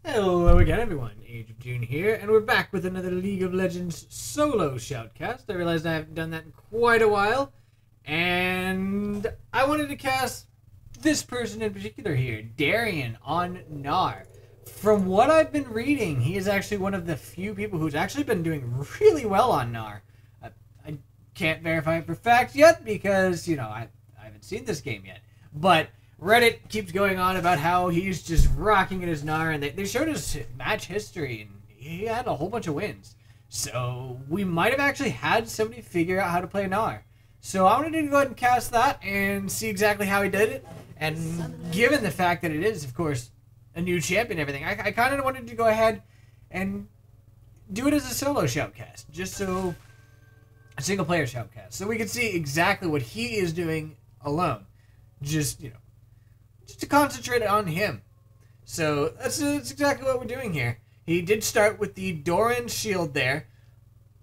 Hello again, everyone. Age of June here, and we're back with another League of Legends solo shoutcast. I realized I haven't done that in quite a while, and I wanted to cast this person in particular here, Darien on Gnar. From what I've been reading, he is actually one of the few people who's actually been doing really well on Gnar. I can't verify it for fact yet because, I haven't seen this game yet, but Reddit keeps going on about how he's just rocking at his Gnar, and they showed his match history, and he had a whole bunch of wins. So we might have actually had somebody figure out how to play Gnar. So I wanted to go ahead and cast that and see exactly how he did it. And given the fact that it is, of course, a new champion and everything, I kind of wanted to go ahead and do it as a solo shoutcast, just so a single player shoutcast, so we can see exactly what he is doing alone. Just to concentrate on him. So that's exactly what we're doing here. He did start with the Darien shield there.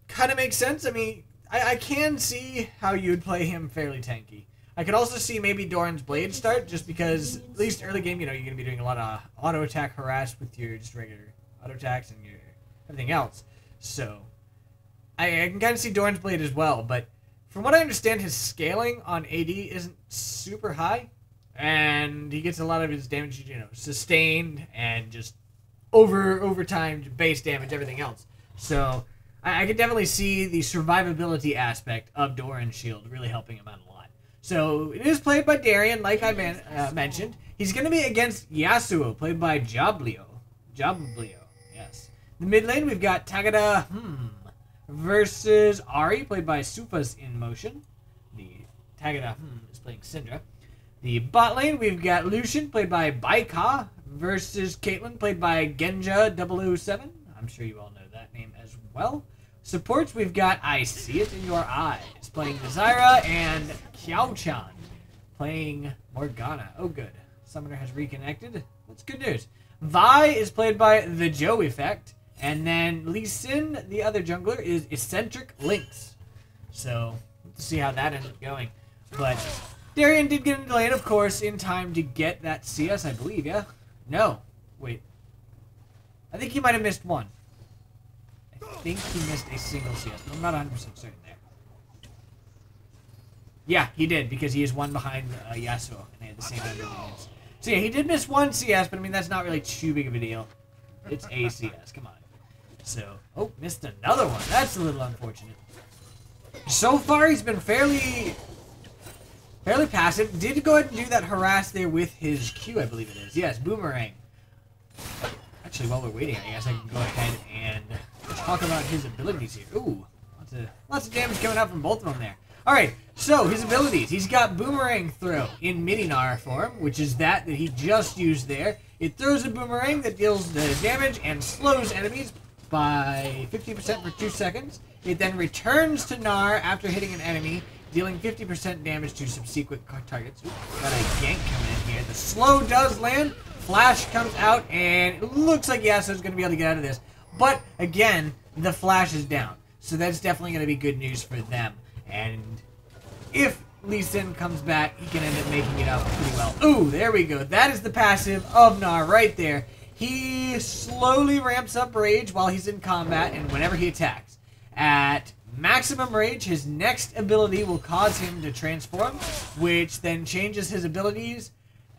Kind of makes sense. I mean, I can see how you would play him fairly tanky. I could also see maybe Dorian's blade start, just because at least early game, you're going to be doing a lot of auto attack harass with your just regular auto attacks and your everything else. So I can kind of see Dorian's blade as well, but from what I understand, his scaling on AD isn't super high. And he gets a lot of his damage, sustained and just over time base damage, everything else. So I can definitely see the survivability aspect of Dorian's shield really helping him out a lot. So it is played by Darien, like I mentioned. He's going to be against Yasuo, played by Jablio. Yes. The mid lane, we've got Tagada versus Ari, played by Supas in Motion. The Tagada is playing Syndra. The bot lane, we've got Lucian, played by Baika, versus Caitlyn, played by Genja007. I'm sure you all know that name as well. Supports, we've got I See It in Your Eyes, playing Zyra, and Qiao-Chan, playing Morgana. Oh, good. Summoner has reconnected. That's good news. Vi is played by The Joe Effect, and then Lee Sin, the other jungler, is Eccentric Lynx. So, let's see how that ended up going. But Darien did get into lane, of course, in time to get that CS, I believe, yeah? No. Wait. I think he might have missed one. I think he missed a single CS, but I'm not 100% certain there. Yeah, he did, because he is one behind Yasuo, and they had the same number of minutes. So yeah, he did miss one CS, but I mean, that's not really too big of a deal. It's a CS, come on. So, oh, missed another one. That's a little unfortunate. So far, he's been fairly passive. Did go ahead and do that harass there with his Q, I believe it is. Yes, Boomerang. Actually, while we're waiting, I guess I can go ahead and talk about his abilities here. Ooh, lots of damage coming out from both of them there. Alright, so his abilities. He's got Boomerang Throw in Mini-Gnar form, which is that he just used there. It throws a boomerang that deals the damage and slows enemies by 50% for 2 seconds. It then returns to Gnar after hitting an enemy, dealing 50% damage to subsequent targets. Ooh, got a gank coming in here. The slow does land. Flash comes out, and it looks like Yasuo's going to be able to get out of this. But, again, the flash is down. So that's definitely going to be good news for them. And if Lee Sin comes back, he can end up making it up pretty well. Ooh, there we go. That is the passive of Gnar right there. He slowly ramps up rage while he's in combat and whenever he attacks. At maximum rage, his next ability will cause him to transform, which then changes his abilities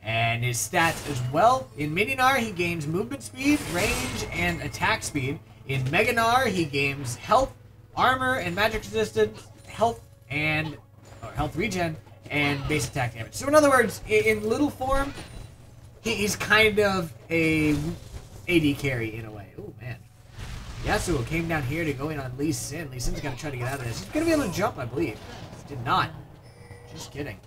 and his stats as well. In Mini-Gnar, he gains movement speed, range, and attack speed. In Mega-Gnar, he gains health, armor, and magic resistance, health regen, and base attack damage. So in other words, in little form, he's kind of a AD carry in a way. Oh man. Yasuo came down here to go in on Lee Sin. Lee Sin's got to try to get out of this. He's going to be able to jump, I believe. Did not. Just kidding.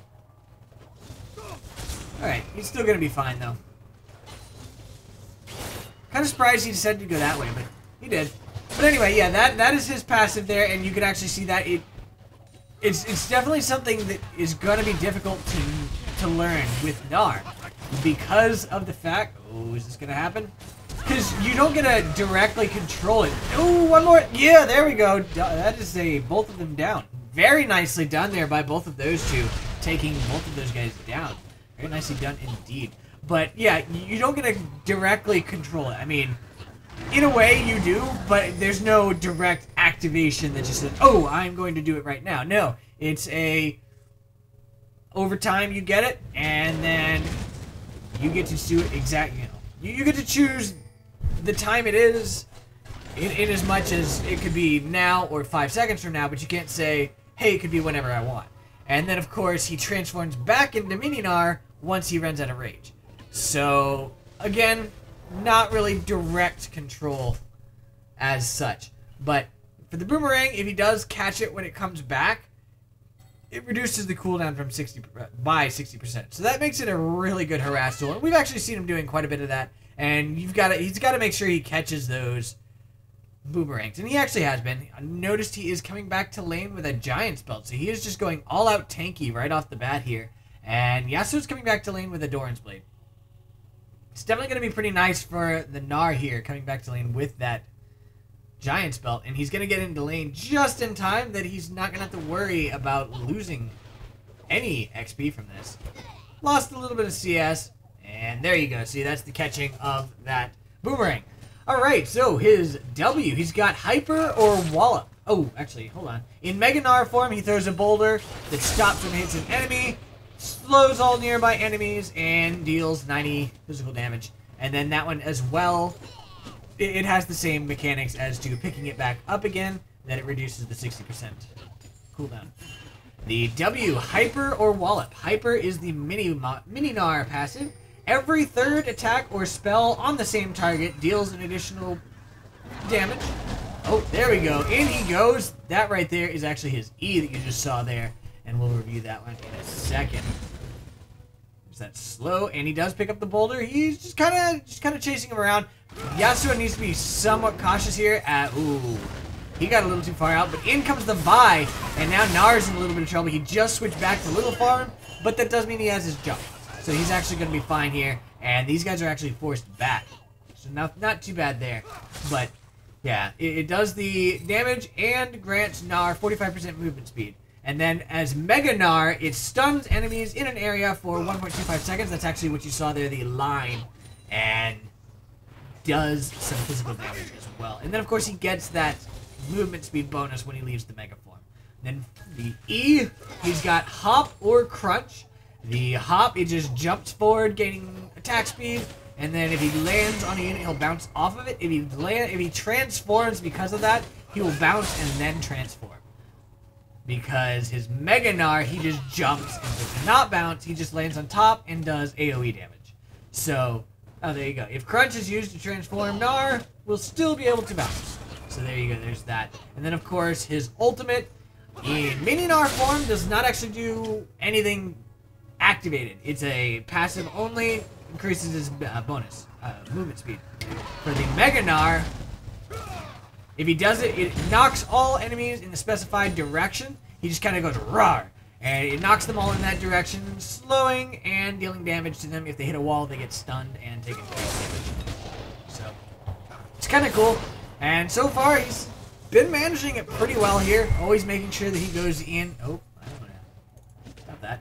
Alright, he's still going to be fine, though. Kind of surprised he decided to go that way, but he did. But anyway, yeah, that is his passive there, and you can actually see that it's definitely something that is going to be difficult to learn with Gnar. Because of the fact... Oh, is this going to happen? Because you don't get to directly control it. Oh, one more. Yeah, there we go. That is both of them down. Very nicely done there by both of those two, taking both of those guys down. Very nicely done indeed. But yeah, you don't get to directly control it. I mean, in a way you do, but there's no direct activation that just says, oh, I'm going to do it right now. No, it's over time you get it, and then you get to do it exactly, you get to choose the time it is, in as much as it could be now or 5 seconds from now, but you can't say, hey, it could be whenever I want. And then, of course, he transforms back into Gnar once he runs out of rage. So, again, not really direct control as such. But for the boomerang, if he does catch it when it comes back, it reduces the cooldown from 60%. So that makes it a really good harass tool. And we've actually seen him doing quite a bit of that. And he's got to make sure he catches those boomerangs. And he actually has been. I noticed he is coming back to lane with a giant's belt. So he is just going all out tanky right off the bat here. And Yasuo's coming back to lane with a Doran's Blade. It's definitely going to be pretty nice for the Gnar here, coming back to lane with that giant's belt. And he's going to get into lane just in time that he's not going to have to worry about losing any XP from this. Lost a little bit of CS. And there you go. See, that's the catching of that boomerang. Alright, so his W. He's got Hyper or Wallop. Oh, actually, hold on. In Mega Gnar form, he throws a boulder that stops when it hits an enemy, slows all nearby enemies, and deals 90 physical damage. And then that one as well, it has the same mechanics as to picking it back up again, that it reduces the 60% cooldown. The W, Hyper or Wallop. Hyper is the mini Gnar passive. Every third attack or spell on the same target deals an additional damage. Oh, there we go. In he goes. That right there is actually his E that you just saw there. And we'll review that one in a second. There's that slow, and he does pick up the boulder. He's just kind of chasing him around. Yasuo needs to be somewhat cautious here. Ooh, he got a little too far out, but in comes the Vi, and now Gnar's in a little bit of trouble. He just switched back to Little Farm, but that does mean he has his jump. So he's actually going to be fine here, and these guys are actually forced back. So not too bad there. But, yeah, it does the damage and grants Gnar 45% movement speed. And then as Mega Gnar, it stuns enemies in an area for 1.25 seconds. That's actually what you saw there, the line. And does some physical damage as well. And then, of course, he gets that movement speed bonus when he leaves the Mega form. Then the E, he's got Hop or Crunch. The Hop, it just jumps forward, gaining attack speed, and then if he lands on a unit, he'll bounce off of it. If he transforms because of that, he will bounce and then transform. Because his Mega Gnar, he just jumps and does not bounce, he just lands on top and does AoE damage. So, oh, there you go. If Crunch is used to transform, Gnar will still be able to bounce. So there you go, there's that. And then, of course, his ultimate in Mini Gnar form does not actually do anything activated. It's a passive only, increases his bonus movement speed. For the Mega Gnar, if he does it, it knocks all enemies in the specified direction. He just kind of goes roar, and it knocks them all in that direction, slowing and dealing damage to them. If they hit a wall, they get stunned and take damage. So it's kind of cool. And so far, he's been managing it pretty well here. Always making sure that he goes in. Oh, I don't know. Stop that.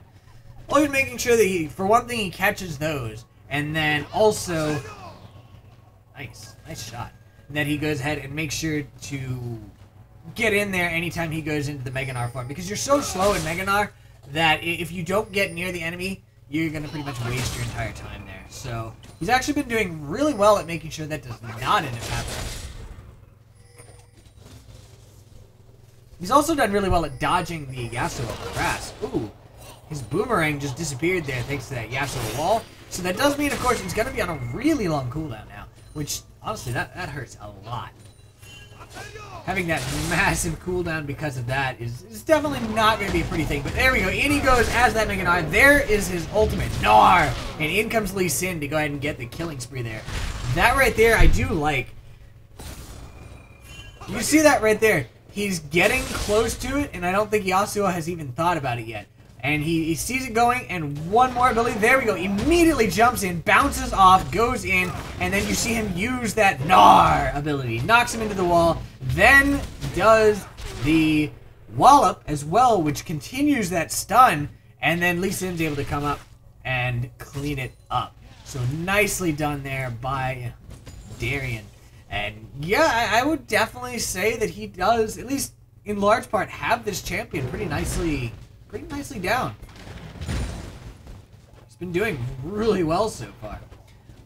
Always making sure that he, for one thing, he catches those. And then also, nice shot. And then he goes ahead and makes sure to get in there anytime he goes into the Mega Gnar form. Because you're so slow in Mega Gnar that if you don't get near the enemy, you're going to pretty much waste your entire time there. So he's actually been doing really well at making sure that does not end up happening. He's also done really well at dodging the Yasuo harass. Ooh, his boomerang just disappeared there thanks to that Yasuo wall. So that does mean, of course, he's going to be on a really long cooldown now. Which, honestly, that hurts a lot. Having that massive cooldown because of that is definitely not going to be a pretty thing. But there we go. In he goes as that Mega Gnar. There is his ultimate. Gnar! And in comes Lee Sin to go ahead and get the killing spree there. That right there, I do like. You see that right there? He's getting close to it, and I don't think Yasuo has even thought about it yet. And he sees it going, and one more ability. There we go. Immediately jumps in, bounces off, goes in, and then you see him use that Gnar ability. Knocks him into the wall, then does the Wallop as well, which continues that stun, and then Lee Sin's able to come up and clean it up. So nicely done there by Darien. And yeah, I would definitely say that he does, at least in large part, have this champion pretty nicely down. He's been doing really well so far.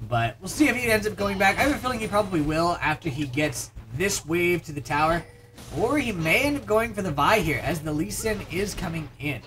But we'll see if he ends up going back. I have a feeling he probably will after he gets this wave to the tower. Or he may end up going for the Vi here as the Lee Sin is coming in.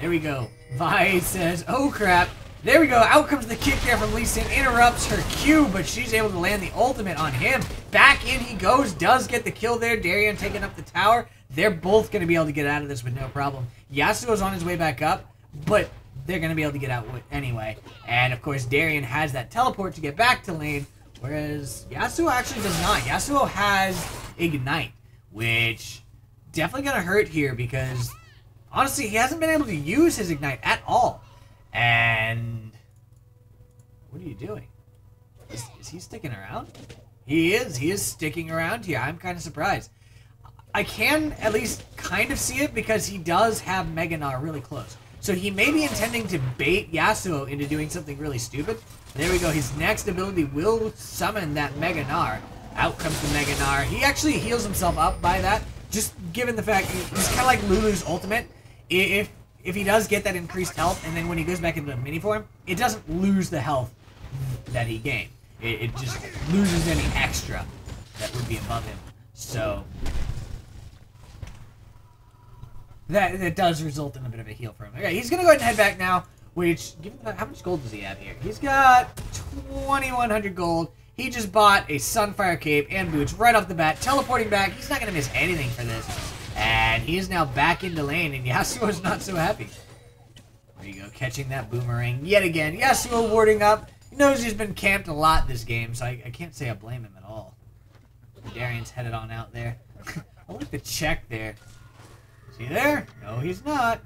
There we go. Vi says, oh crap. There we go. Out comes the kick there from Lee Sin. Interrupts her Q, but she's able to land the ultimate on him. Back in he goes. Does get the kill there. Darien taking up the tower. They're both going to be able to get out of this with no problem. Yasuo's on his way back up, but they're going to be able to get out anyway. And of course, Darien has that teleport to get back to lane, whereas Yasuo actually does not. Yasuo has Ignite, which definitely going to hurt here because honestly, he hasn't been able to use his Ignite at all. And what are you doing? Is he sticking around? He is. He is sticking around here. I'm kind of surprised. I can at least kind of see it because he does have Mega Gnar really close. So he may be intending to bait Yasuo into doing something really stupid. There we go. His next ability will summon that Mega Gnar. Out comes the Mega Gnar. He actually heals himself up by that. Just given the fact he's kind of like Lulu's ultimate. If he does get that increased health, and then when he goes back into mini form, it doesn't lose the health that he gained. It just loses any extra that would be above him. So that does result in a bit of a heal for him. Okay, he's gonna go ahead and head back now. Which, given how much gold does he have here? He's got 2,100 gold. He just bought a Sunfire Cape and boots right off the bat, teleporting back. He's not gonna miss anything for this. And he is now back into lane, and Yasuo's not so happy. There you go, catching that boomerang yet again. Yasuo warding up. He knows he's been camped a lot this game, so I can't say I blame him at all. Darien's headed on out there. I like the check there. Is he there? No, he's not.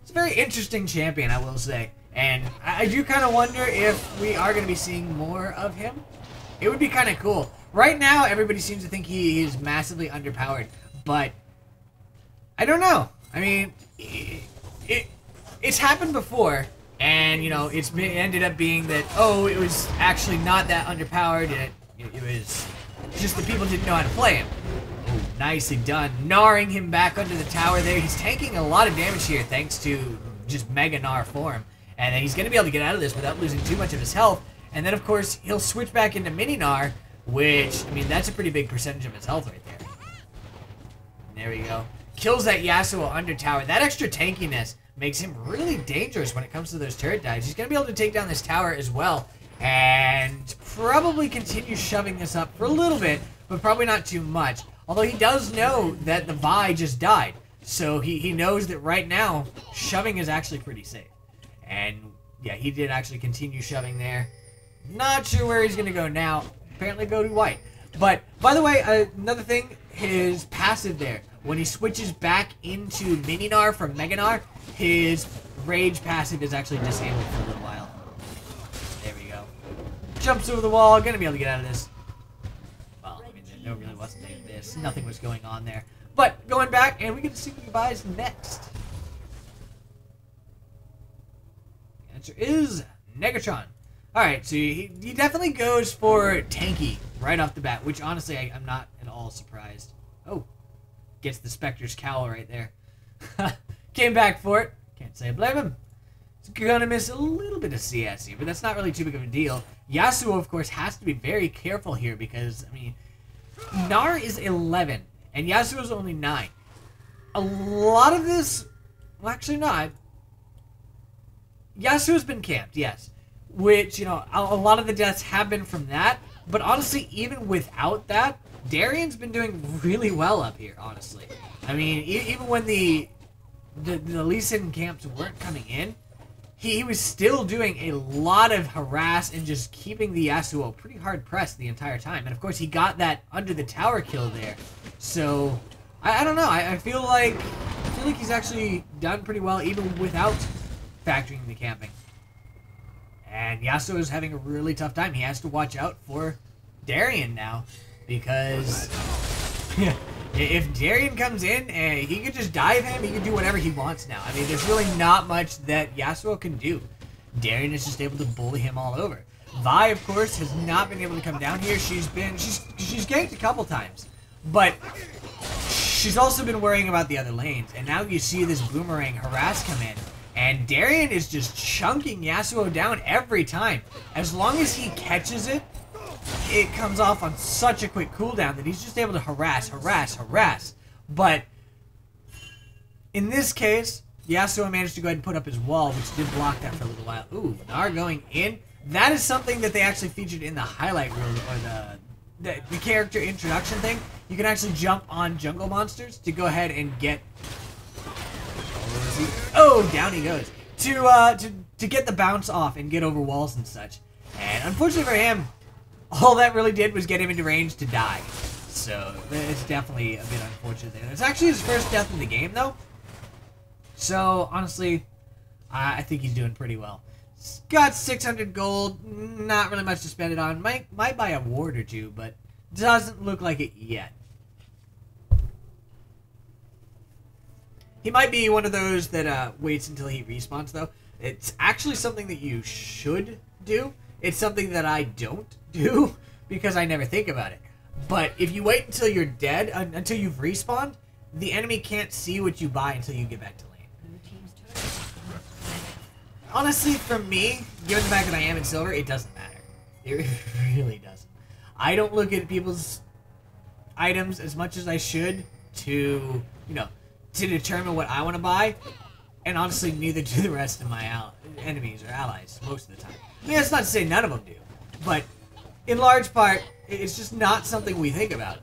It's a very interesting champion, I will say. And I do kind of wonder if we are going to be seeing more of him. It would be kind of cool. Right now, everybody seems to think he is massively underpowered, but I don't know. I mean, it's happened before, and you know, ended up being that it was actually not that underpowered. It was just the people didn't know how to play him. Oh, nicely done, gnarring him back under the tower there. He's taking a lot of damage here thanks to just Mega Gnar form, and then he's going to be able to get out of this without losing too much of his health. And then, of course, he'll switch back into Mini Gnar, which, I mean, that's a pretty big percentage of his health right there. And there we go. Kills that Yasuo under tower. That extra tankiness makes him really dangerous when it comes to those turret dives. He's going to be able to take down this tower as well, and probably continue shoving this up for a little bit, but probably not too much. Although he does know that the Vi just died, so he knows that right now, shoving is actually pretty safe. And, yeah, he did actually continue shoving there. Not sure where he's going to go now. Apparently go to white. But, by the way, another thing, his passive there. When he switches back into Mini Gnar from Mega Gnar, his rage passive is actually disabled for a little while. There we go. Jumps over the wall. Going to be able to get out of this. Well, I mean, there really wasn't any of this. Nothing was going on there. But, going back, and we get to see what he buys next. The answer is Negatron. Alright, so he definitely goes for tanky right off the bat, which honestly I'm not at all surprised. Oh, gets the Spectre's cowl right there. Came back for it. Can't say I blame him. It's gonna miss a little bit of CS here, but that's not really too big of a deal. Yasuo, of course, has to be very careful here because, I mean, Gnar is 11, and Yasuo's only 9. A lot of this, well, actually not. Yasuo's been camped, yes. Which, you know, a lot of the deaths have been from that. But honestly, even without that, Darien's been doing really well up here, honestly. I mean, even when the Lee Sin camps weren't coming in, he was still doing a lot of harass and just keeping the Yasuo pretty hard pressed the entire time. And of course, he got that under the tower kill there. So, I don't know. I feel like he's actually done pretty well even without factoring the camping. And Yasuo is having a really tough time. He has to watch out for Darien now because If Darien comes in, he could just dive him. He can do whatever he wants now. I mean, there's really not much that Yasuo can do. Darien is just able to bully him all over. Vi, of course, has not been able to come down here. She's ganked a couple times, but she's also been worrying about the other lanes. And now you see this boomerang harass come in, and Darien is just chunking Yasuo down every time. As long as he catches it, it comes off on such a quick cooldown that he's just able to harass. But in this case, Yasuo managed to go ahead and put up his wall, which did block that for a little while. Ooh, Gnar going in. That is something that they actually featured in the highlight reel, or the character introduction thing. You can actually jump on jungle monsters to go ahead and get... Oh, down he goes. To get the bounce off and get over walls and such. And unfortunately for him, all that really did was get him into range to die. So, it's definitely a bit unfortunate there. It's actually his first death in the game, though. So, honestly, I think he's doing pretty well. He's got 600 gold, not really much to spend it on. Might buy a ward or two, but doesn't look like it yet. He might be one of those that waits until he respawns, though. It's actually something that you should do. It's something that I don't do because I never think about it. But if you wait until you're dead, until you've respawned, the enemy can't see what you buy until you get back to lane. Honestly, for me, given the fact that I am in silver, it doesn't matter. It really doesn't. I don't look at people's items as much as I should to, to determine what I want to buy. And honestly, neither do the rest of my enemies or allies most of the time. I mean, that's not to say none of them do. But in large part, it's just not something we think about.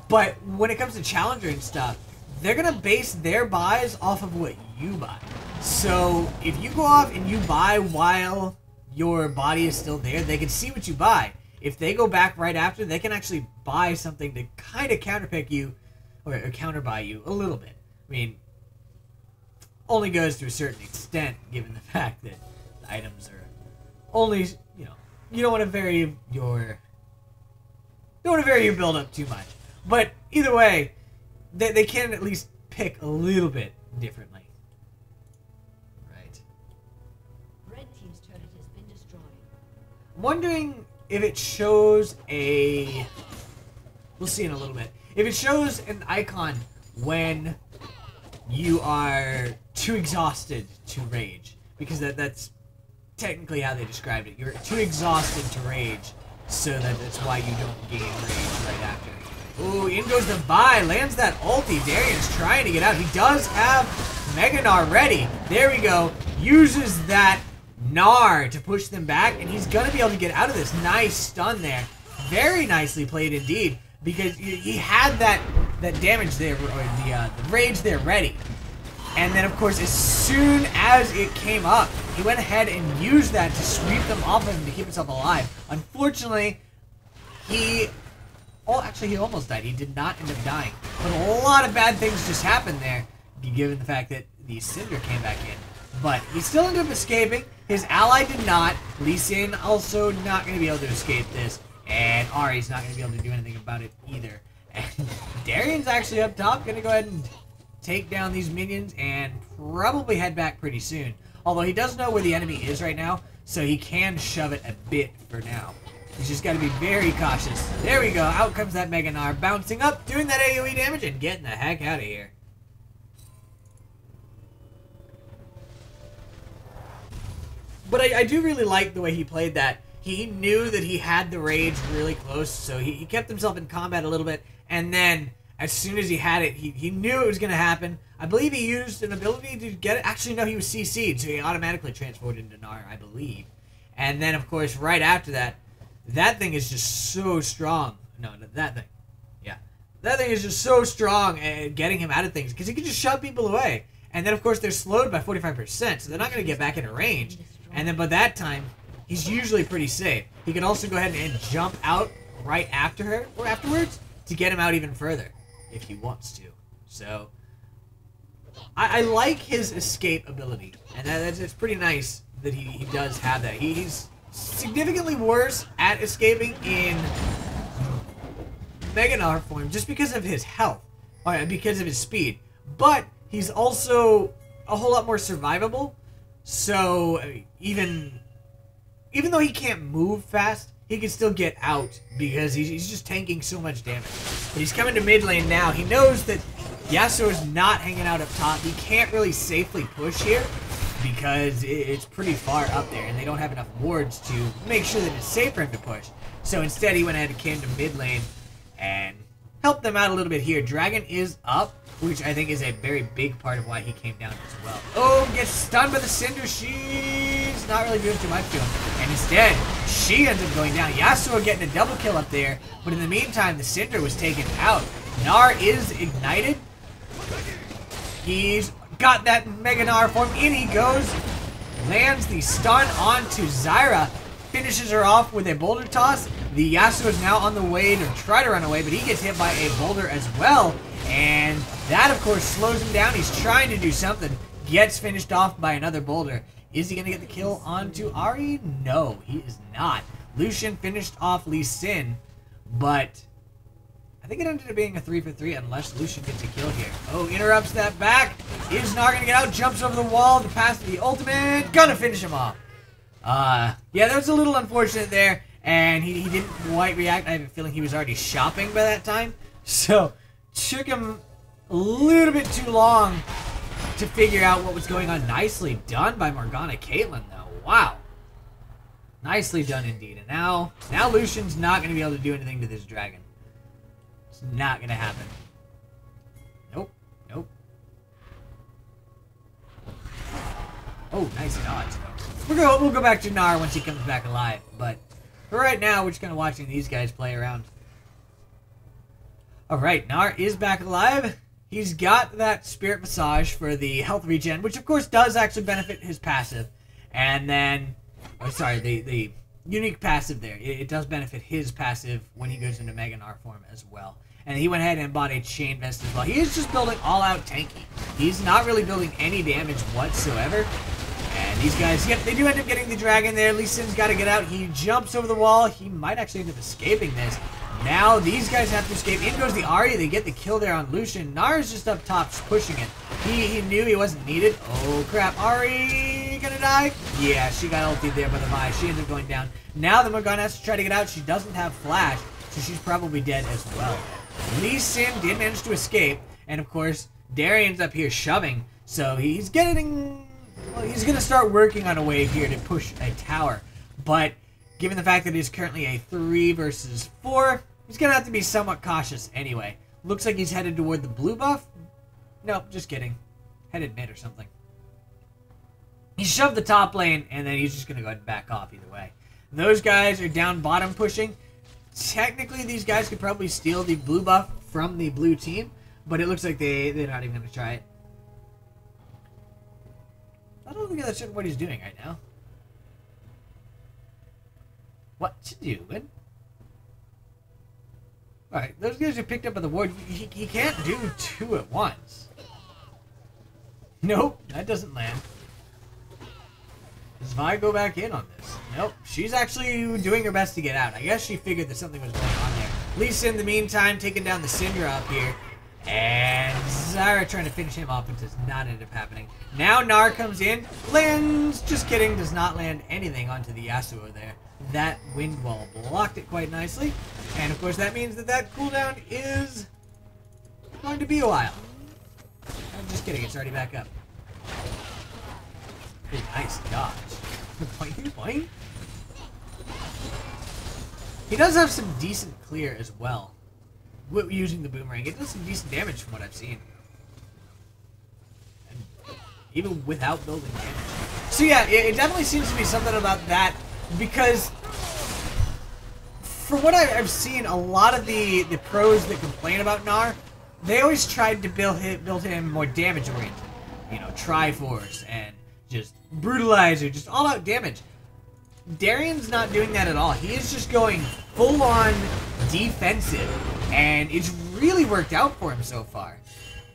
But when it comes to Challenger and stuff, they're going to base their buys off of what you buy. So if you go off and you buy while your body is still there, they can see what you buy. If they go back right after, they can actually buy something to kind of counterpick you or counterbuy you a little bit. I mean, only goes to a certain extent given the fact that the items are only, you don't want to vary your build up too much. But either way, they can at least pick a little bit differently. Right. Red team's turret has been destroyed. I'm wondering if it shows a... We'll see in a little bit. If it shows an icon when you are too exhausted to rage. Because that's technically how they described it. You're too exhausted to rage, so that's why you don't gain rage right after. Ooh, in goes the Vi, lands that ulti. Darien's trying to get out. He does have Gnar ready. There we go. Uses that Gnar to push them back, and he's going to be able to get out of this. Nice stun there. Very nicely played indeed, because he had that damage there, or the rage there ready. And then, of course, as soon as it came up, he went ahead and used that to sweep them off of him to keep himself alive. Unfortunately, he almost died. He did not end up dying. But a lot of bad things just happened there, given the fact that the Cinder came back in. But he still ended up escaping. His ally did not. Lee Sin also not going to be able to escape this. And Ari's not going to be able to do anything about it either. And Darien's actually up top, going to go ahead and take down these minions and probably head back pretty soon. Although he does know where the enemy is right now, so he can shove it a bit for now. He's just got to be very cautious. There we go. Out comes that Gnar, bouncing up, doing that AoE damage, and getting the heck out of here. But I do really like the way he played that. He knew that he had the rage really close, so he kept himself in combat a little bit, and then as soon as he had it, he knew it was going to happen. I believe he used an ability to get it. Actually, no, he was CC'd, so he automatically transformed into Gnar, I believe. And then, of course, right after that, that thing is just so strong. No, that thing. Yeah. That thing is just so strong at getting him out of things, because he can just shove people away. And then, of course, they're slowed by 45%, so they're not going to get back into range. And then by that time, he's usually pretty safe. He can also go ahead and jump out right after her, or afterwards, to get him out even further, if he wants to. So, I like his escape ability, and it's pretty nice that he does have that. He's significantly worse at escaping in Mega Gnar form just because of his health, or because of his speed. But he's also a whole lot more survivable. So even though he can't move fast, he can still get out because he's just tanking so much damage. But he's coming to mid lane now. He knows that Yasuo's not hanging out up top. He can't really safely push here because it's pretty far up there, and they don't have enough wards to make sure that it's safe for him to push. So instead, he went ahead and came to mid lane and helped them out a little bit here. Dragon is up, which I think is a very big part of why he came down as well. Oh, gets stunned by the Cinder. She's not really doing too much to him. And instead, she ends up going down. Yasuo getting a double kill up there, but in the meantime, the Cinder was taken out. Gnar is ignited. He's got that Mega Gnar form. In he goes. Lands the stun onto Zyra. Finishes her off with a boulder toss. The Yasuo is now on the way to try to run away, but he gets hit by a boulder as well. And that, of course, slows him down. He's trying to do something. Gets finished off by another boulder. Is he going to get the kill onto Ahri? No, he is not. Lucian finished off Lee Sin, but I think it ended up being a 3-for-3 unless Lucian gets a kill here. Oh, interrupts that back. Is Gnar going to get out? Jumps over the wall to pass the ultimate. Gonna finish him off. Yeah, that was a little unfortunate there, and he didn't quite react. I have a feeling he was already shopping by that time, so took him a little bit too long to figure out what was going on. Nicely done by Morgana Caitlyn, though. Wow. Nicely done indeed. And now Lucian's not going to be able to do anything to this dragon. It's not going to happen. Nope. Nope. Oh, nice dodge, though. We'll go back to Gnar once he comes back alive. But for right now, we're just kind of watching these guys play around. Alright, Gnar is back alive. He's got that Spirit Massage for the health regen, which of course does actually benefit his passive. And then, oh, sorry, the unique passive there. It does benefit his passive when he goes into Mega Gnar form as well. And he went ahead and bought a Chain Vest as well. He is just building all-out tanky. He's not really building any damage whatsoever. And these guys, yep, they do end up getting the dragon there. Lee Sin's got to get out. He jumps over the wall. He might actually end up escaping this. Now these guys have to escape. In goes the Ahri. They get the kill there on Lucian. Gnar's just up top pushing it. He knew he wasn't needed. Oh, crap. Ahri gonna die? Yeah, she got ulted there by the Vi. She ends up going down. Now the Morgana has to try to get out. She doesn't have flash, so she's probably dead as well. Lee Sin did manage to escape. And, of course, Darien's up here shoving. So he's getting... Well, he's going to start working on a way here to push a tower. But given the fact that it's currently a 3 versus 4, he's going to have to be somewhat cautious anyway. Looks like he's headed toward the blue buff. Nope, just kidding. Headed mid or something. He shoved the top lane, and then he's just going to go ahead and back off either way. Those guys are down bottom pushing. Technically, these guys could probably steal the blue buff from the blue team, but it looks like they're not even going to try it. I don't think that's what he's doing right now. What you doing? Alright, those guys are picked up on the ward. He can't do 2 at once. Nope, that doesn't land. Does Vi go back in on this? Nope, she's actually doing her best to get out. I guess she figured that something was going on there. Lisa, in the meantime, taking down the Syndra up here. And Zyra trying to finish him off, but does not end up happening. Now Gnar comes in, lands, just kidding, does not land anything onto the Yasuo there. That wind wall blocked it quite nicely. And of course that means that that cooldown is going to be a while. I'm just kidding, it's already back up. Ooh, nice dodge. Boing, boing. He does have some decent clear as well. Using the boomerang, it does some decent damage from what I've seen. And even without building damage. So yeah, it definitely seems to be something about that, because for what I've seen, a lot of the pros that complain about Gnar, they always tried to build him more damage oriented. You know, Triforce and just Brutalizer, just all out damage. Darien's not doing that at all. He is just going full on defensive, and it's really worked out for him so far.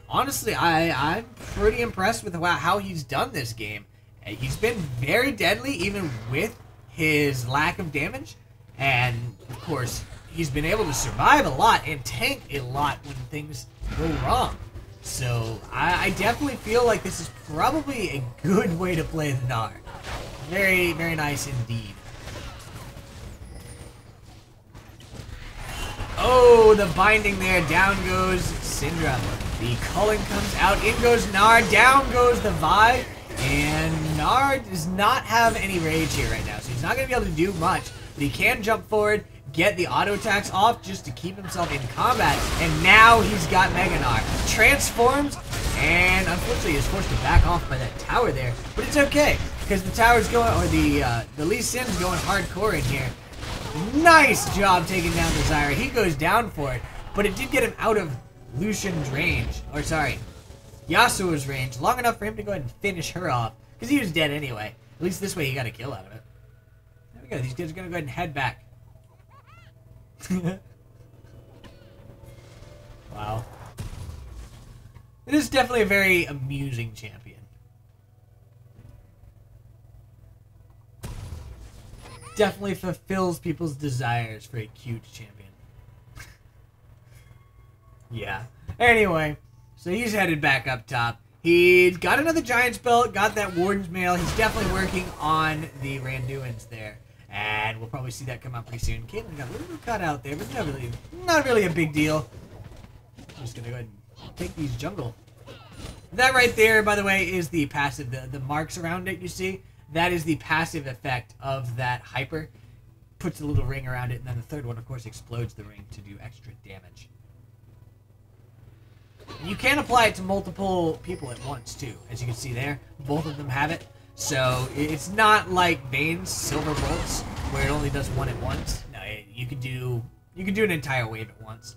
Honestly, I'm pretty impressed with how he's done this game. He's been very deadly, even with his lack of damage. And, of course, he's been able to survive a lot and tank a lot when things go wrong. So I definitely feel like this is probably a good way to play the Gnar. Very, very nice indeed. Oh, the binding there. Down goes Syndra. The Culling comes out. In goes Gnar. Down goes the Vi. And Gnar does not have any rage here right now, so he's not going to be able to do much. But he can jump forward, get the auto attacks off just to keep himself in combat. And now he's got Mega Gnar. Transforms, and unfortunately is forced to back off by that tower there. But it's okay, because the tower's going, or the Lee Sin's going hardcore in here. Nice job taking down the Zyra. He goes down for it, but it did get him out of Lucian's range. Or sorry, Yasuo's range, long enough for him to go ahead and finish her off, because he was dead anyway. At least this way he got a kill out of it. There we go. These guys are going to go ahead and head back. Wow. It is definitely a very amusing champion. Definitely fulfills people's desires for a cute champion. Yeah. Anyway, so he's headed back up top. He got another Giant's Belt, got that Warden's Mail. He's definitely working on the Randuins there. And we'll probably see that come out pretty soon. Caitlyn got a little bit cut out there, but not really a big deal. I'm just going to go ahead and take these jungle. That right there, by the way, is the passive. The marks around it, you see? That is the passive effect of that hyper. Puts a little ring around it, and then the third one, of course, explodes the ring to do extra damage. You can apply it to multiple people at once, too. As you can see there, both of them have it. So it's not like Vayne's Silver Bolts, where it only does one at once. No, you can do an entire wave at once.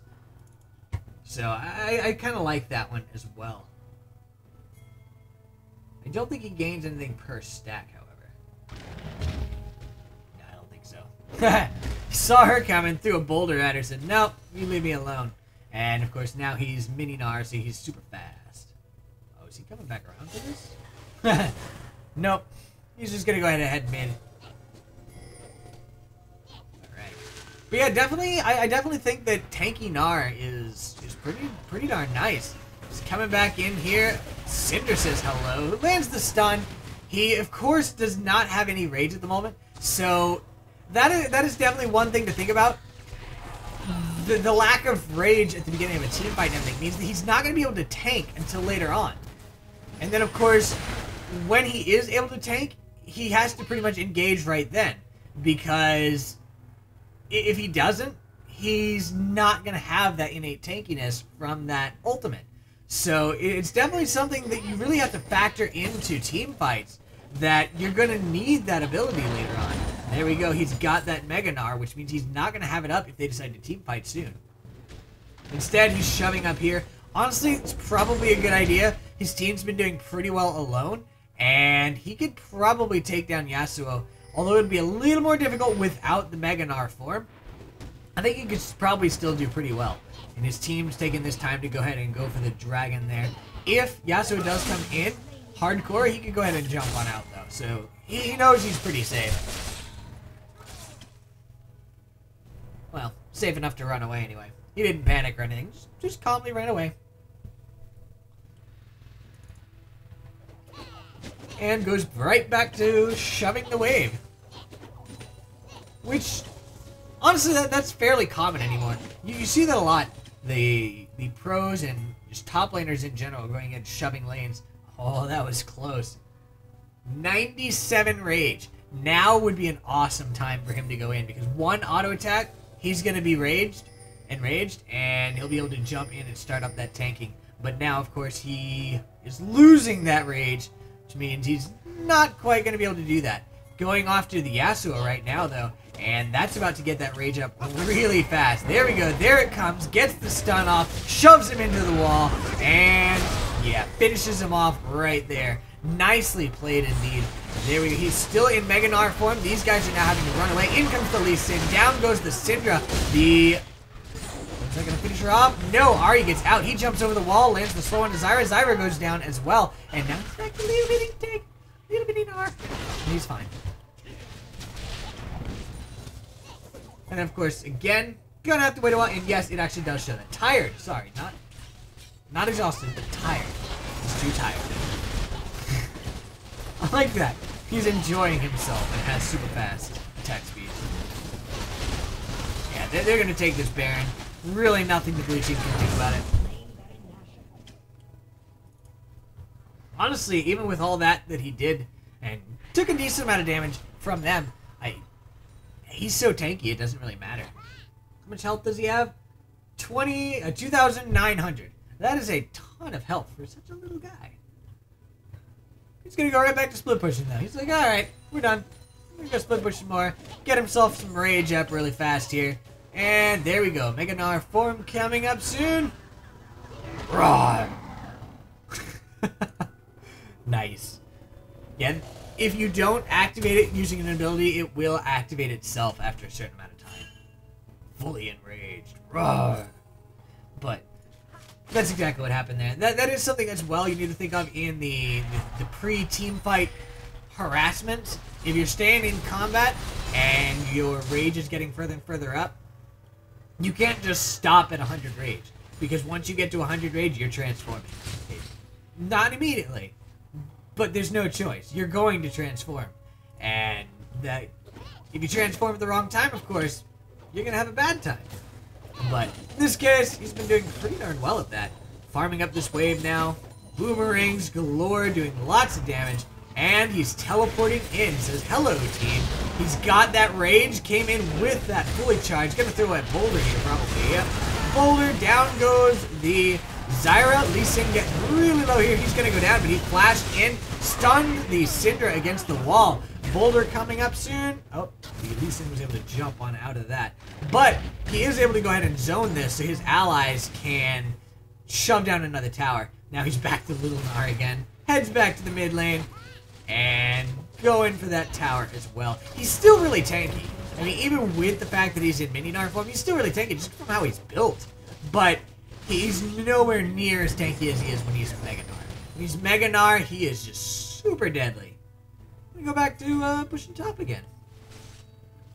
So I kind of like that one as well. I don't think he gains anything per stack, however. No, I don't think so. Saw her coming, threw a boulder at her, said, "Nope, you leave me alone." And of course now he's mini Gnar, so he's super fast. Oh, is he coming back around for this? Nope. He's just gonna go ahead and head mid. Alright. But yeah, definitely I definitely think that tanky Gnar is pretty darn nice. He's coming back in here. Cinder says hello. Lands the stun. He of course does not have any rage at the moment. So that is definitely one thing to think about. The lack of rage at the beginning of a team fight and everything means that he's not going to be able to tank until later on. And then, of course, when he is able to tank, he has to pretty much engage right then. Because if he doesn't, he's not going to have that innate tankiness from that ultimate. So it's definitely something that you really have to factor into team fights, that you're going to need that ability later on. There we go. He's got that Mega Gnar, which means he's not going to have it up if they decide to team fight soon. Instead, he's shoving up here. Honestly, it's probably a good idea. His team's been doing pretty well alone, and he could probably take down Yasuo, although it would be a little more difficult without the Mega Gnar form. I think he could probably still do pretty well. And his team's taking this time to go ahead and go for the dragon there. If Yasuo does come in hardcore, he could go ahead and jump on out, though. So he knows he's pretty safe. Well, safe enough to run away anyway. He didn't panic or anything. Just calmly ran away. And goes right back to shoving the wave. Which, honestly, that's fairly common anymore. You see that a lot. The pros and just top laners in general going and shoving lanes. Oh, that was close. 97 rage. Now would be an awesome time for him to go in, because one auto attack, he's going to be enraged, and he'll be able to jump in and start up that tanking. But now, of course, he is losing that rage, which means he's not quite going to be able to do that. Going off to the Yasuo right now, though, and that's about to get that rage up really fast. There we go. There it comes. Gets the stun off, shoves him into the wall, and, yeah, finishes him off right there. Nicely played indeed. There we go. He's still in Mega Gnar form. These guys are now having to run away. In comes the Lee Sin. Down goes the Syndra. Is that going to finish her off? No. Ari gets out. He jumps over the wall, lands the slow on to Zyra. Zyra goes down as well. And now he's back to little bitty tank. Little bitty Gnar. He's fine. And of course, again, gonna have to wait a while. And yes, it actually does show that. Tired. Sorry, not exhausted, but tired. He's too tired. I like that. He's enjoying himself and has super fast attack speed. Yeah, they're gonna take this Baron. Really nothing the blue team can do about it. Honestly, even with all that he did, and took a decent amount of damage from them, he's so tanky it doesn't really matter. How much health does he have? 2,900. That is a ton of health for such a little guy. He's gonna go right back to split pushing though. He's like, alright, we're done. We're gonna go split push some more. Get himself some rage up really fast here. And there we go. Mega Gnar form coming up soon. Roar! Nice. Yeah, if you don't activate it using an ability, it will activate itself after a certain amount of time. Fully enraged. Roar! But that's exactly what happened there. That is something as well you need to think of in the pre-team fight harassment. If you're staying in combat and your rage is getting further and further up, you can't just stop at 100 rage. Because once you get to 100 rage, you're transforming. Not immediately. But there's no choice. You're going to transform. And that, if you transform at the wrong time, of course, you're going to have a bad time. But in this case, he's been doing pretty darn well at that. Farming up this wave now. Boomerangs galore, doing lots of damage. And he's teleporting in. Says, hello, team. He's got that rage. Came in with that fully charged. Gonna throw a boulder here, probably. Yep. Boulder, down goes the Zyra. Lee Sin getting really low here. He's gonna go down, but he flashed in. Stunned the Syndra against the wall. Boulder coming up soon. Oh, Lee Sin was able to jump on out of that. But he is able to go ahead and zone this so his allies can shove down another tower. Now he's back to Little Gnar again. Heads back to the mid lane. And going for that tower as well. He's still really tanky. I mean, even with the fact that he's in mini Gnar form, he's still really tanky just from how he's built. But he's nowhere near as tanky as he is when he's Mega Gnar. When he's Mega Gnar, he is just super deadly. We go back to pushing top again.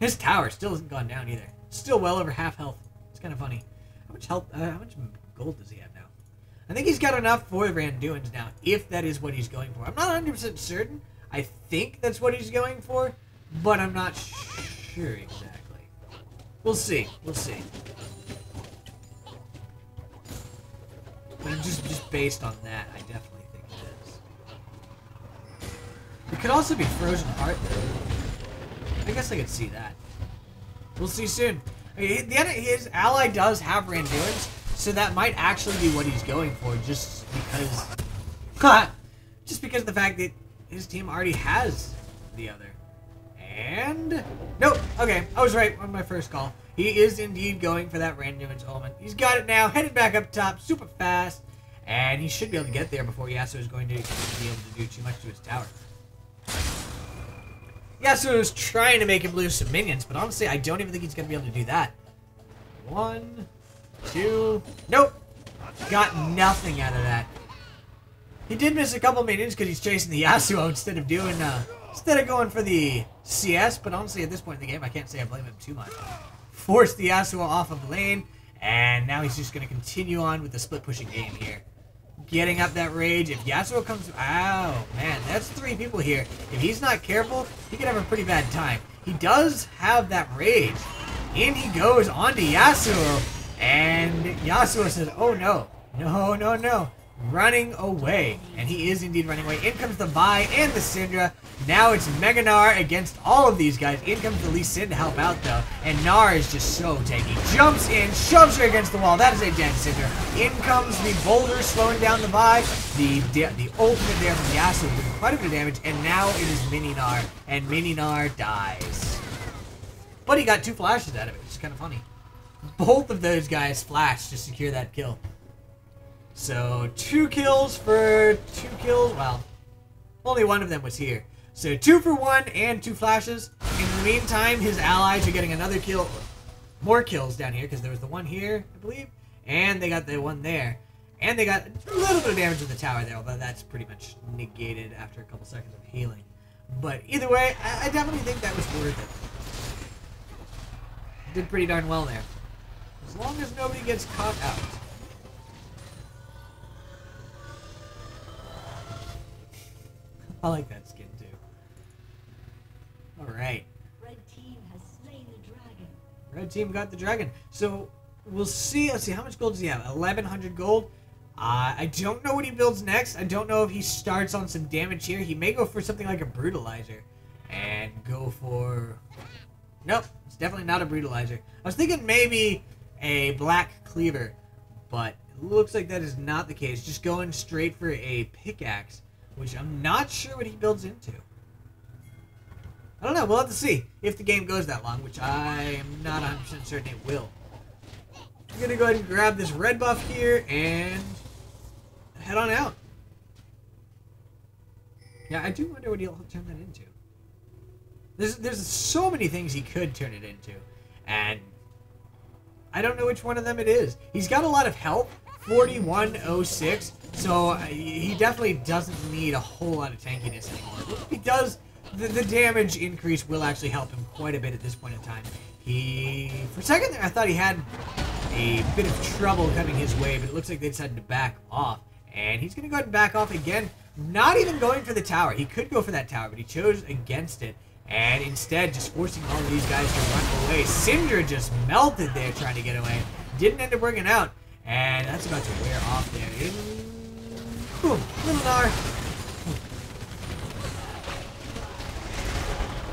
His tower still hasn't gone down either. Still well over half health. It's kind of funny. How much health? How much gold does he have now? I think he's got enough for Randuin's now, if that is what he's going for. I'm not 100% certain. I think that's what he's going for, but I'm not sure exactly. We'll see. We'll see. But just based on that, I definitely think it is. It could also be Frozen Heart, though. I guess I could see that. We'll see soon. I mean, his ally does have Randuin's, so that might actually be what he's going for, just because of the fact that his team already has the other. And nope. Okay, I was right on my first call. He is indeed going for that Randuin's element. He's got it now, headed back up top, super fast, and he should be able to get there before Yasuo is going to be able to do too much to his tower. Yasuo is trying to make him lose some minions, but honestly, I don't even think he's going to be able to do that. 1, 2, nope. Got nothing out of that. He did miss a couple minions because he's chasing the Yasuo instead of going for the CS, but honestly at this point in the game I can't say I blame him too much. Forced the Yasuo off of lane, and now he's just going to continue on with the split pushing game here. Getting up that rage. If Yasuo comes... Ow, man, that's 3 people here. If he's not careful, he could have a pretty bad time. He does have that rage. In he goes onto Yasuo. And Yasuo says, oh no, no. Running away. And he is indeed running away. In comes the Vi and the Syndra. Now it's Mega Gnar against all of these guys. In comes the Lee Sin to help out though. And Gnar is just so tanky. Jumps in, shoves her against the wall. That is a dead Syndra. In comes the Boulder slowing down the Vi. The ultimate there from Yasuo doing quite a bit of damage. And now it is Mini Gnar. And Mini Gnar dies. But he got 2 flashes out of it, which is kind of funny. Both of those guys flashed to secure that kill. So 2 kills for 2 kills. Well, only one of them was here. So 2 for 1 and 2 flashes. In the meantime, his allies are getting another kill. More kills down here because there was the one here, I believe. And they got the one there. And they got a little bit of damage to the tower there, although that's pretty much negated after a couple seconds of healing. But either way, I definitely think that was worth it. Did pretty darn well there. As long as nobody gets caught out. I like that skin too. Alright. Red team has slain the dragon. Red team got the dragon. So we'll see. Let's see. How much gold does he have? 1,100 gold. I don't know what he builds next. I don't know if he starts on some damage here. He may go for something like a brutalizer. And go for... Nope. It's definitely not a brutalizer. I was thinking maybe a black cleaver. But it looks like that is not the case. Just going straight for a pickaxe. Which I'm not sure what he builds into. I don't know. We'll have to see if the game goes that long, which I am not 100% certain it will. I'm going to go ahead and grab this red buff here and head on out. Yeah, I do wonder what he'll turn that into. There's so many things he could turn it into, and I don't know which one of them it is. He's got a lot of health, 4106, so he definitely doesn't need a whole lot of tankiness anymore. He does, the damage increase will actually help him quite a bit at this point in time. For a second there, I thought he had a bit of trouble coming his way, but it looks like they decided to back off. And he's going to go ahead and back off again, not even going for the tower. He could go for that tower, but he chose against it. And instead, just forcing all of these guys to run away. Syndra just melted there trying to get away. Didn't end up working out. And that's about to wear off there. Boom. Little Gnar.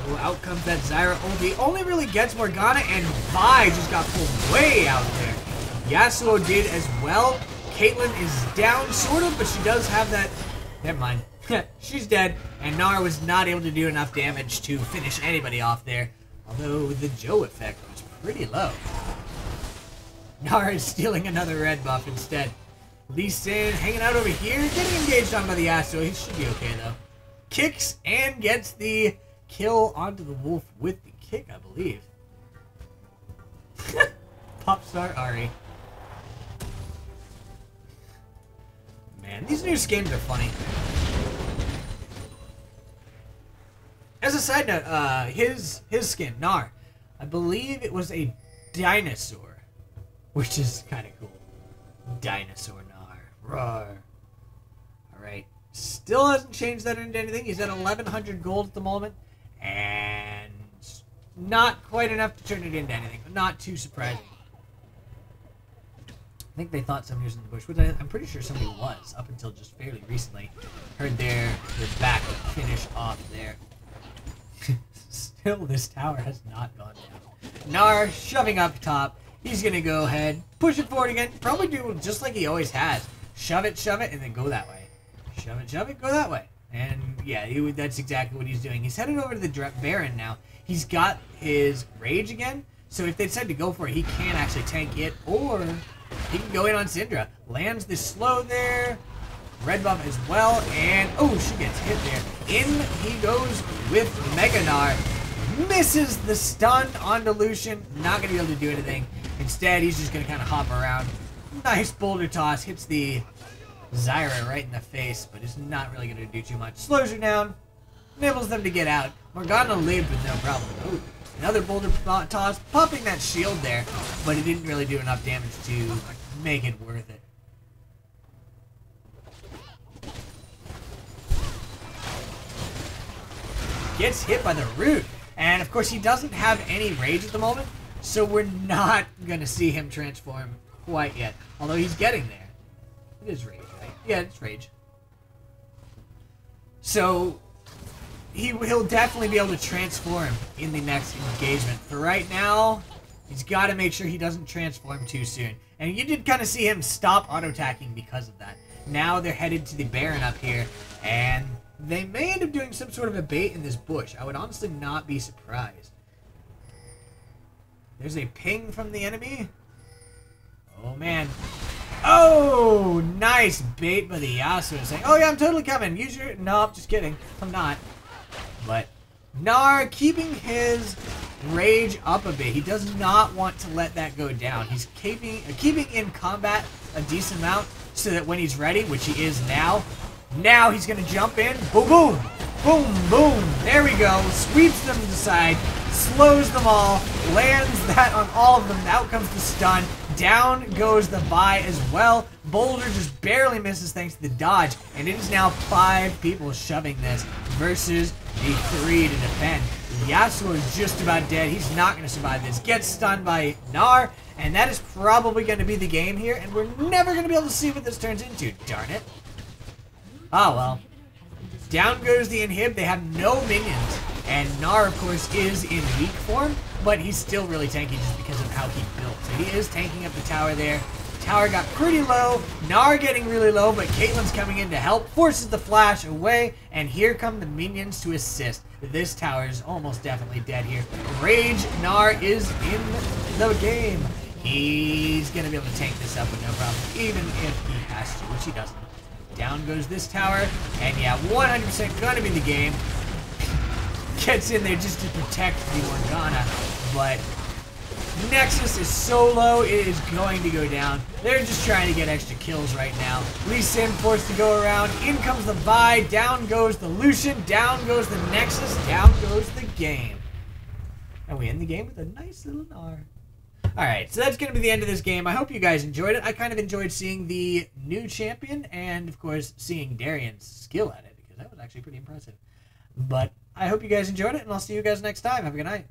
Oh, out comes that Zyra ulti. Only really gets Morgana, and Vi just got pulled way out there. Yasuo did as well. Caitlyn is down, sort of, but she does have that... Never mind. She's dead, and Gnar was not able to do enough damage to finish anybody off there. Although the Joe effect was pretty low. Gnar is stealing another red buff instead. Lee Sin hanging out over here, getting engaged on by the Yasuo. He should be okay, though. Kicks and gets the kill onto the wolf with the kick, I believe. Popstar Ari. Man, these new skins are funny. As a side note, his skin, Gnar, I believe it was a dinosaur, which is kind of cool. Dinosaur Gnar. Roar. Alright. Still hasn't changed that into anything. He's at 1,100 gold at the moment. And not quite enough to turn it into anything, but not too surprising. I think they thought somebody was in the bush, which I'm pretty sure somebody was, up until just fairly recently. Heard their back finish off there. Still, this tower has not gone down. Gnar shoving up top. He's going to go ahead, push it forward again. Probably do just like he always has. Shove it, and then go that way. Shove it, go that way. And yeah, that's exactly what he's doing. He's headed over to the Baron now. He's got his rage again. So if they decide to go for it, he can actually tank it. Or he can go in on Syndra. Lands the slow there. Red buff as well. And oh, she gets hit there. In he goes with Mega Gnar. Misses the stun onto Lucian. Not going to be able to do anything. Instead, he's just going to kind of hop around. Nice boulder toss. Hits the Zyra right in the face, but it's not really going to do too much. Slows her down. Nibbles them to get out. Morgana lived with no problem. Ooh, another boulder toss. Popping that shield there, but it didn't really do enough damage to make it worth it. Gets hit by the root. And of course he doesn't have any rage at the moment, so we're not going to see him transform quite yet. Although he's getting there. It is rage, right? Yeah, it's rage. So he'll definitely be able to transform in the next engagement. For right now, he's got to make sure he doesn't transform too soon. And you did kind of see him stop auto-attacking because of that. Now they're headed to the Baron up here, and they may end up doing some sort of a bait in this bush. I would honestly not be surprised. There's a ping from the enemy. Oh, man. Oh, nice bait by the Yasuo. Saying, oh, yeah, I'm totally coming. Use your... Nope, just kidding. I'm not. But Gnar keeping his rage up a bit. He does not want to let that go down. He's keeping in combat a decent amount so that when he's ready, which he is now he's going to jump in. Boom, boom. Boom, boom. There we go. Sweeps them to the side. Slows them all. Lands that on all of them. Out comes the stun. Down goes the Vi as well. Boulder just barely misses thanks to the dodge. And it is now 5 people shoving this versus the 3 to defend. Yasuo is just about dead. He's not going to survive this. Gets stunned by Gnar. And that is probably going to be the game here. And we're never going to be able to see what this turns into. Darn it. Oh, well. Down goes the inhib. They have no minions. And Gnar, of course, is in weak form. But he's still really tanky just because of how he built. So he is tanking up the tower there. Tower got pretty low. Gnar getting really low, but Caitlyn's coming in to help. Forces the flash away. And here come the minions to assist. This tower is almost definitely dead here. Rage Gnar is in the game. He's going to be able to tank this up with no problem, even if he has to, which he doesn't. Down goes this tower. And yeah, 100% going to be the game. Gets in there just to protect the Morgana. But Nexus is so low, it is going to go down. They're just trying to get extra kills right now. Lee Sin forced to go around. In comes the Vi. Down goes the Lucian. Down goes the Nexus. Down goes the game. And we end the game with a nice little Gnar. Alright, so that's going to be the end of this game. I hope you guys enjoyed it. I kind of enjoyed seeing the new champion and, of course, seeing Darien's skill at it, because that was actually pretty impressive. But I hope you guys enjoyed it, and I'll see you guys next time. Have a good night.